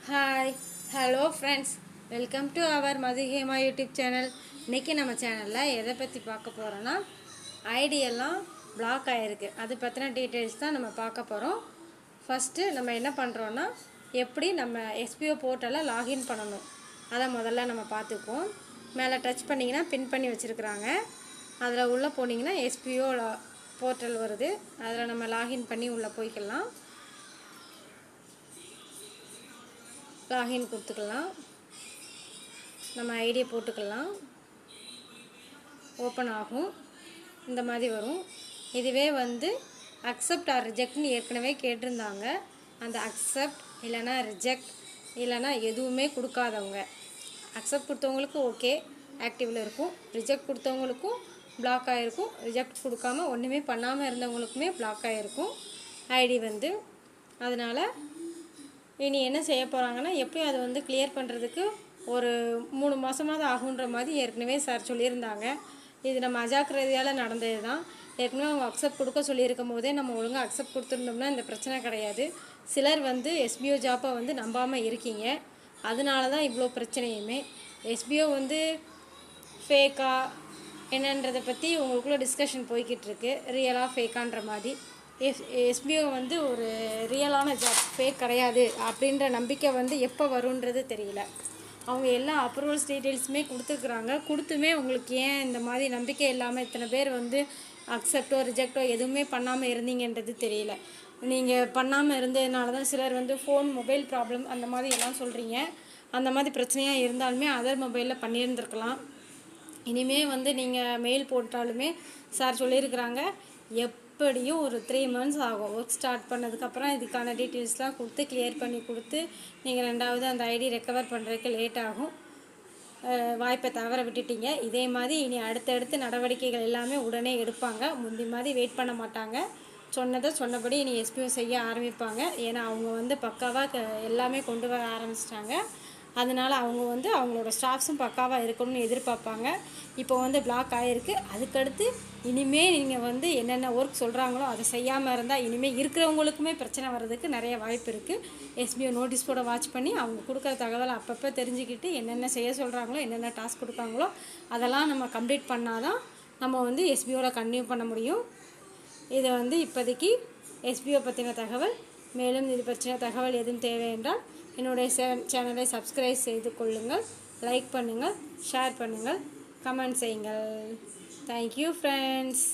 Hi hello friends, welcome to our Madhuhema YouTube channel. இன்றைக்கி நம்ம சேனலில் எதை பற்றி பார்க்க போகிறோன்னா, ஐடியெல்லாம் பிளாக் ஆகிருக்கு, அது பற்றின டீட்டெயில்ஸ் தான் நம்ம பார்க்க போகிறோம். ஃபஸ்ட்டு நம்ம என்ன பண்ணுறோன்னா, எப்படி நம்ம எஸ்பிஓ போர்ட்டலில் லாகின் பண்ணணும் அதை முதல்ல நம்ம பார்த்துக்குவோம். மேலே டச் பண்ணிங்கன்னா பின் பண்ணி வச்சுருக்குறாங்க. அதில் உள்ளே போனீங்கன்னா எஸ்பிஓ போர்ட்டல் வருது. அதில் நம்ம லாகின் பண்ணி உள்ளே போய்க்கலாம். லாகின் கொடுத்துக்கலாம். நம்ம ஐடியை போட்டுக்கலாம். ஓப்பன் ஆகும். இந்த மாதிரி வரும். இதுவே அக்செப்ட் ஆர் ரிஜெக்ட்னு ஏற்கனவே கேட்டிருந்தாங்க. அந்த அக்செப்ட் இல்லைனா ரிஜெக்ட் இல்லைனா எதுவுமே கொடுக்காதவங்க, அக்செப்ட் கொடுத்தவங்களுக்கு ஓகே ஆக்டிவில் இருக்கும், ரிஜெக்ட் கொடுத்தவங்களுக்கும் பிளாக் ஆகிருக்கும், ரிஜெக்ட் கொடுக்காம ஒன்றுமே பண்ணாமல் இருந்தவங்களுக்குமே பிளாக் ஆகிருக்கும் ஐடி. அதனால் இனி என்ன செய்ய போகிறாங்கன்னா, எப்பயும் அது கிளியர் பண்ணுறதுக்கு ஒரு 3 மாதமாவது ஆகுன்ற மாதிரி ஏற்கனவே சார் சொல்லியிருந்தாங்க. இது நம்ம அஜாக்கிரதையால் நடந்தது தான். ஏற்கனவே அவங்க அக்செப்ட் கொடுக்க சொல்லியிருக்கும் போதே நம்ம ஒழுங்காக அக்செப்ட் கொடுத்துருந்தோம்னா இந்த பிரச்சனை கிடையாது. சிலர் எஸ்பிஓ ஜாப்பை நம்பாமல் இருக்கீங்க. அதனால தான் இவ்வளோ பிரச்சனையுமே. எஸ்பிஓ ஃபேக்கா என்னன்றதை பற்றி உங்களுக்குள்ளே டிஸ்கஷன் போய்கிட்டு இருக்கு, ரியலாக ஃபேக்கான்ற மாதிரி. எஸ்பிஓ ஒரு ரியலான ஜாப், ஃபேக் கிடையாது அப்படின்ற நம்பிக்கை எப்போ வருன்றது தெரியல. அவங்க எல்லா அப்ரூவல்ஸ் டீட்டெயில்ஸுமே கொடுத்துருக்குறாங்க. கொடுத்துமே உங்களுக்கு ஏன் இந்த மாதிரி நம்பிக்கை இல்லாமல் இத்தனை பேர் அக்செப்டோ ரிஜெக்டோ எதுவுமே பண்ணாமல் இருந்தீங்கன்றது தெரியல. நீங்கள் பண்ணாமல் இருந்ததுனால தான் சிலர் ஃபோன் மொபைல் ப்ராப்ளம் அந்த மாதிரி எல்லாம் சொல்கிறீங்க. அந்த மாதிரி பிரச்சனையாக இருந்தாலுமே அதர் மொபைலில் பண்ணியிருந்துருக்கலாம். இனிமேல் நீங்கள் மெயில் போட்டாலுமே சார் சொல்லியிருக்கிறாங்க, எப்படியும் ஒரு 3 months ஆகும். ஒர்க் ஸ்டார்ட் பண்ணதுக்கப்புறம் இதுக்கான டீட்டெயில்ஸ்லாம் கொடுத்து கிளியர் பண்ணி கொடுத்து நீங்கள் ரெண்டாவது அந்த ஐடி ரெக்கவர் பண்ணுறதுக்கு லேட் ஆகும். வாய்ப்பை தவற விட்டுட்டீங்க. இதே மாதிரி இனி அடுத்தடுத்து நடவடிக்கைகள் எல்லாமே உடனே எடுப்பாங்க. முந்தி மாதிரி வெயிட் பண்ண மாட்டாங்க. சொன்னதை சொன்னபடி இனி எஸ்பிஓ செய்ய ஆரம்பிப்பாங்க. ஏன்னா அவங்க பக்காவாக எல்லாமே கொண்டு வர ஆரம்பிச்சிட்டாங்க. அதனால் அவங்க அவங்களோட ஸ்டாஃப்ஸும் பக்காவாக இருக்கணும்னு எதிர்பார்ப்பாங்க. இப்போ பிளாக் ஆகிருக்கு. அதுக்கடுத்து இனிமேல் நீங்கள் என்னென்ன ஒர்க் சொல்கிறாங்களோ அதை செய்யாமல் இருந்தால் இனிமேல் இருக்கிறவங்களுக்குமே பிரச்சனை வர்றதுக்கு நிறைய வாய்ப்பு இருக்குது. எஸ்பிஓ நோட்டீஸ் போட வாட்ச் பண்ணி அவங்க கொடுக்குற தகவலை அப்பப்போ தெரிஞ்சுக்கிட்டு என்னென்ன செய்ய சொல்கிறாங்களோ, என்னென்ன டாஸ்க் கொடுக்காங்களோ அதெல்லாம் நம்ம கம்ப்ளீட் பண்ணால் தான் நம்ம எஸ்பிஓவில் கன்டினியூ பண்ண முடியும். இதை இப்போதைக்கு எஸ்பிஓ பற்றின தகவல். மேலும் இது பற்றின தகவல் எதுவும் தேவை என்றால் என்னுடைய சேனலை சப்ஸ்கிரைப் செய்து கொள்ளுங்கள். லைக் பண்ணுங்கள், ஷேர் பண்ணுங்கள், கமெண்ட் செய்யுங்கள். Thank you friends.